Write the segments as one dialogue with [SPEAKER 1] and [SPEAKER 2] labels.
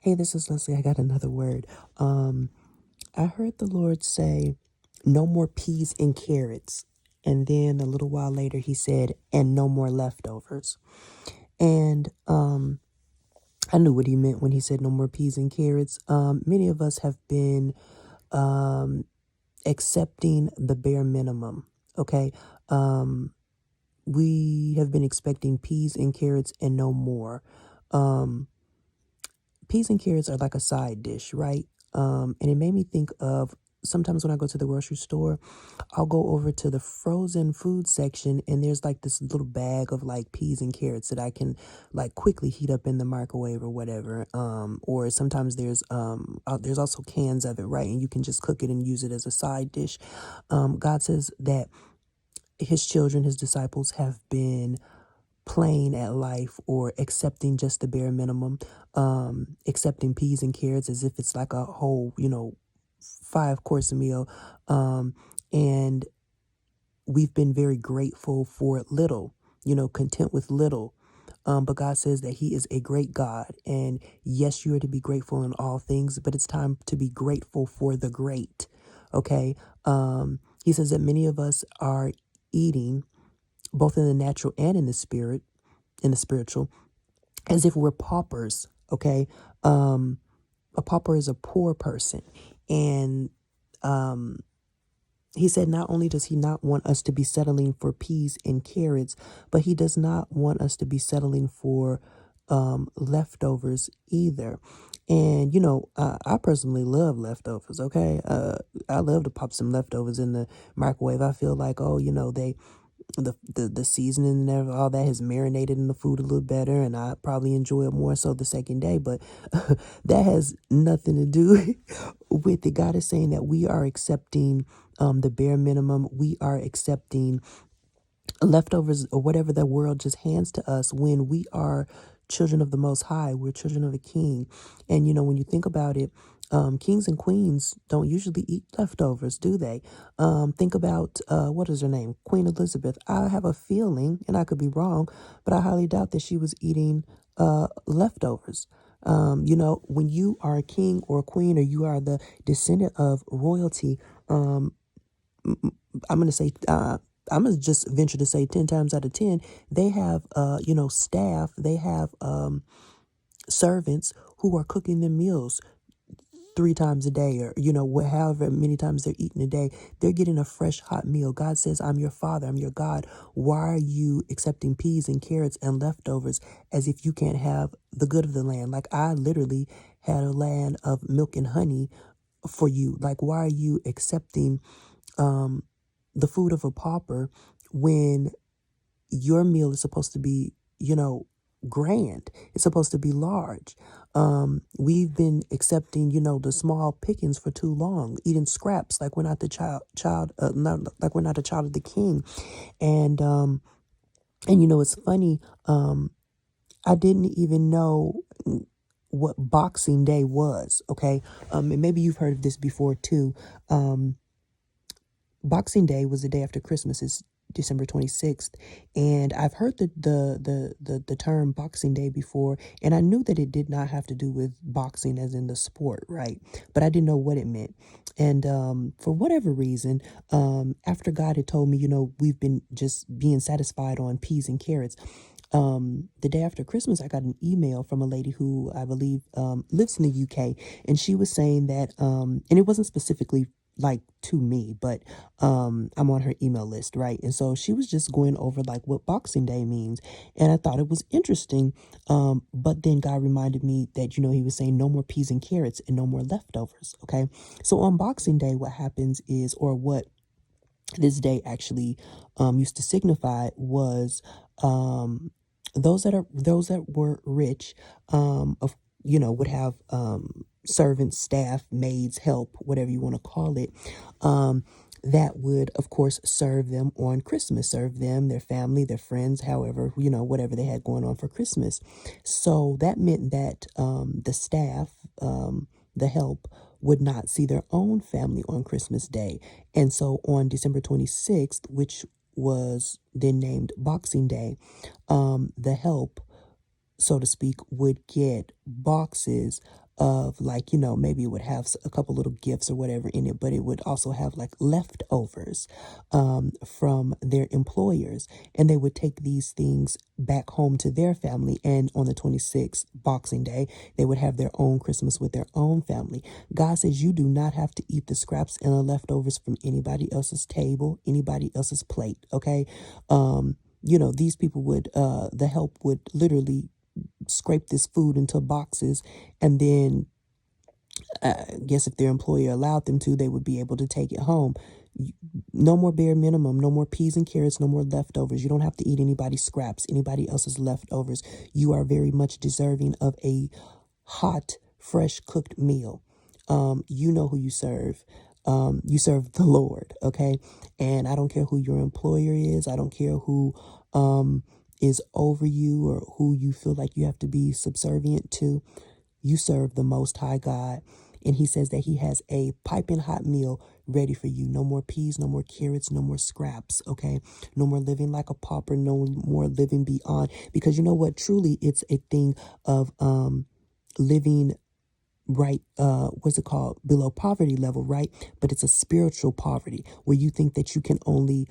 [SPEAKER 1] Hey, this is Leslie. I got another word. I heard the Lord say, no more peas and carrots. And then a little while later, he said, and no more leftovers. And I knew what he meant when he said no more peas and carrots. Many of us have been accepting the bare minimum. Okay. We have been expecting peas and carrots and no more. Peas and carrots are like a side dish, right? And it made me think of sometimes when I go to the grocery store, I'll go over to the frozen food section and there's like this little bag of like peas and carrots that I can like quickly heat up in the microwave or whatever. Or sometimes there's also cans of it, right? And you can just cook it and use it as a side dish. God says that his children, his disciples have been playing at life or accepting just the bare minimum, accepting peas and carrots as if it's like a whole, 5-course meal. And we've been very grateful for little, content with little. But God says that he is a great God. And yes, you are to be grateful in all things, but it's time to be grateful for the great. Okay. He says that many of us are eating both in the natural and in the spiritual, as if we're paupers. Okay. A pauper is a poor person. And he said not only does he not want us to be settling for peas and carrots, but he does not want us to be settling for leftovers either. And I personally love leftovers. Okay. I love to pop some leftovers in the microwave. I feel like, the seasoning and all that has marinated in the food a little better, and I probably enjoy it more so the second day. But that has nothing to do with it. God is saying that we are accepting the bare minimum. We are accepting leftovers or whatever the world just hands to us when we are children of the Most High. We're children of a King. And, when you think about it, kings and queens don't usually eat leftovers, do they? Think about, what is her name? Queen Elizabeth. I have a feeling, and I could be wrong, but I highly doubt that she was eating leftovers. When you are a king or a queen or you are the descendant of royalty, I'm going to say, I'm going to just venture to say 10 times out of 10, they have, staff, they have servants who are cooking them meals 3 times a day, or however many times they're eating a day. They're getting a fresh hot meal. God says, I'm your father, I'm your God. Why are you accepting peas and carrots and leftovers as if you can't have the good of the land? Like, I literally had a land of milk and honey for you. Like, why are you accepting the food of a pauper when your meal is supposed to be, grand? It's supposed to be large. We've been accepting, the small pickings for too long, eating scraps like we're not the not like we're not a child of the King. And it's funny. I didn't even know what Boxing Day was. Okay. And maybe you've heard of this before too. Boxing Day was the day after Christmas. It's December 26th. And I've heard the term Boxing Day before, and I knew that it did not have to do with boxing as in the sport, right? But I didn't know what it meant. And for whatever reason, after God had told me, we've been just being satisfied on peas and carrots, the day after Christmas, I got an email from a lady who I believe lives in the UK, and she was saying that, and it wasn't specifically like to me, but I'm on her email list, right? And so she was just going over like what Boxing Day means, and I thought it was interesting. But then God reminded me that he was saying no more peas and carrots and no more leftovers. Okay, so on Boxing Day, what happens is, or what this day actually used to signify was those that were rich, of would have servants, staff, maids, help, whatever you want to call it, that would of course serve them on Christmas, serve them, their family, their friends, however, whatever they had going on for Christmas. So that meant that the staff, the help, would not see their own family on Christmas Day. And so on December 26th, which was then named Boxing Day, the help, so to speak, would get boxes of like, you know, maybe it would have a couple little gifts or whatever in it, but it would also have like leftovers from their employers. And they would take these things back home to their family. And on the 26th, Boxing Day, they would have their own Christmas with their own family. God says you do not have to eat the scraps and the leftovers from anybody else's table, anybody else's plate, okay? You know, these people would, the help would literally scrape this food into boxes, and then I guess if their employer allowed them to, they would be able to take it home. No more bare minimum, no more peas and carrots, no more leftovers. You don't have to eat anybody's scraps, anybody else's leftovers. You are very much deserving of a hot, fresh cooked meal. You know who you serve. You serve the Lord, okay? And I don't care who your employer is. I don't care who is over you or who you feel like you have to be subservient to. You serve the Most High God. And he says that he has a piping hot meal ready for you. No more peas, no more carrots, no more scraps, okay? No more living like a pauper, no more living beyond. Because you know what? Truly, it's a thing of living right, what's it called? Below poverty level, right? But it's a spiritual poverty where you think that you can only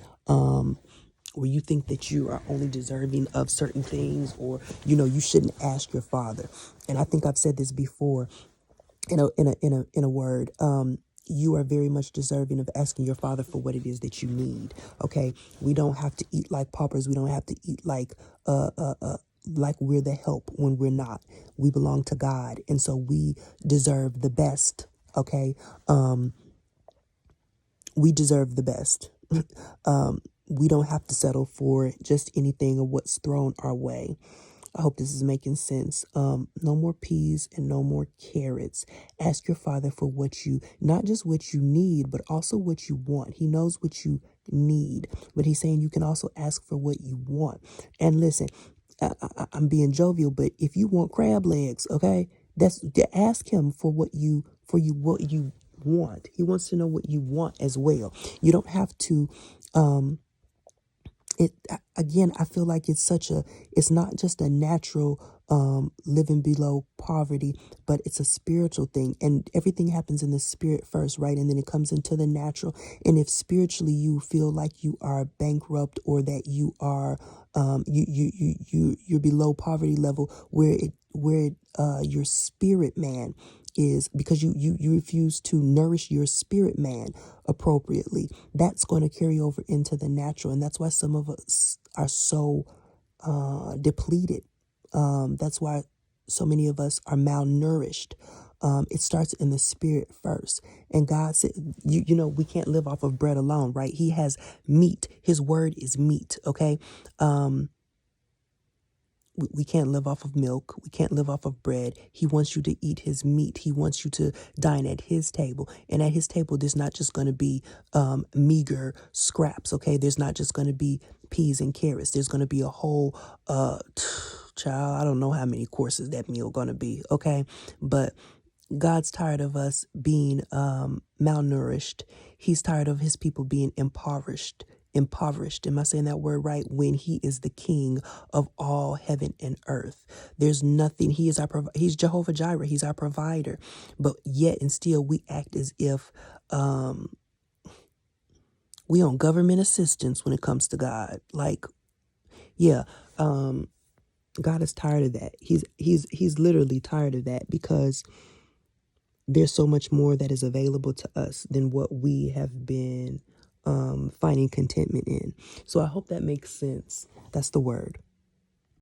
[SPEAKER 1] where you think that you are only deserving of certain things, or you know you shouldn't ask your father. And I think I've said this before in a word. You are very much deserving of asking your father for what it is that you need. Okay, we don't have to eat like paupers. We don't have to eat like we're the help when we're not. We belong to God, and so we deserve the best. Okay, we deserve the best. We don't have to settle for just anything of what's thrown our way. I hope this is making sense. No more peas and no more carrots. Ask your father for what you, not just what you need, but also what you want. He knows what you need, but he's saying you can also ask for what you want. And listen, I'm being jovial, but if you want crab legs, okay, ask him for what you want. He wants to know what you want as well. You don't have to. It again, I feel like it's not just a natural living below poverty, but it's a spiritual thing, and everything happens in the spirit first, right? And then it comes into the natural. And if spiritually you feel like you are bankrupt, or that you are you're below poverty level, where your spirit man is, because you refuse to nourish your spirit man appropriately, that's going to carry over into the natural. And that's why some of us are so depleted. That's why so many of us are malnourished. It starts in the spirit first. And God said, you know, we can't live off of bread alone, right? He has meat. His word is meat, okay? We can't live off of milk. We can't live off of bread. He wants you to eat his meat. He wants you to dine at his table. And at his table, there's not just going to be meager scraps, okay? There's not just going to be peas and carrots. There's going to be a whole, child, I don't know how many courses that meal going to be, okay? But God's tired of us being malnourished. He's tired of his people being impoverished. Am I saying that word right? When he is the king of all heaven and earth. There's nothing. He is he's Jehovah Jireh. He's our provider. But yet and still we act as if we on government assistance when it comes to God. Like, yeah, God is tired of that. He's literally tired of that, because there's so much more that is available to us than what we have been finding contentment in. So I hope that makes sense. That's the word.